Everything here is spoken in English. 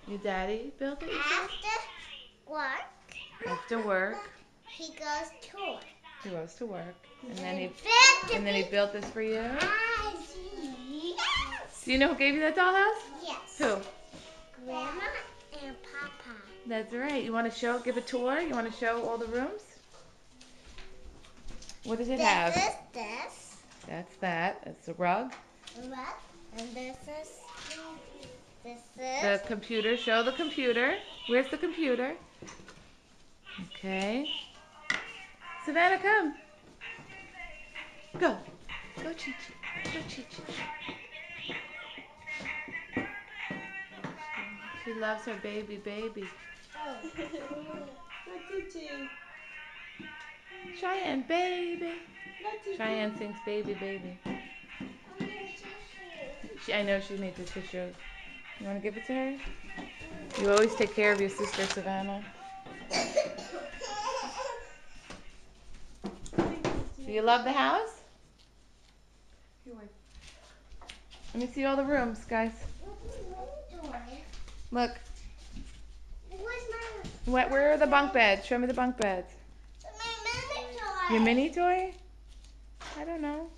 Your daddy built it? After work, After work, he goes to work. he goes to work, and then he Built built this for you. Yes. Do you know who gave you that dollhouse? Yes. Who? Grandma and Papa. That's right. You want to give a tour? You want to show all the rooms? What does it have? This is this. That's that. That's the rug. Rug. And this is The computer. Show the computer. Where's the computer? Okay. Savannah, come. Go. Go, Chi-Chi. Go, Chi-Chi. She loves her baby. Oh. Cheyenne, baby. Cheyenne sings baby. I know she needs a tissue. You want to give it to her? You always take care of your sister, Savannah. Do you love the house? Let me see all the rooms, guys. Look. Where are the bunk beds? Show me the bunk beds. My mini toy. Your mini toy? I don't know.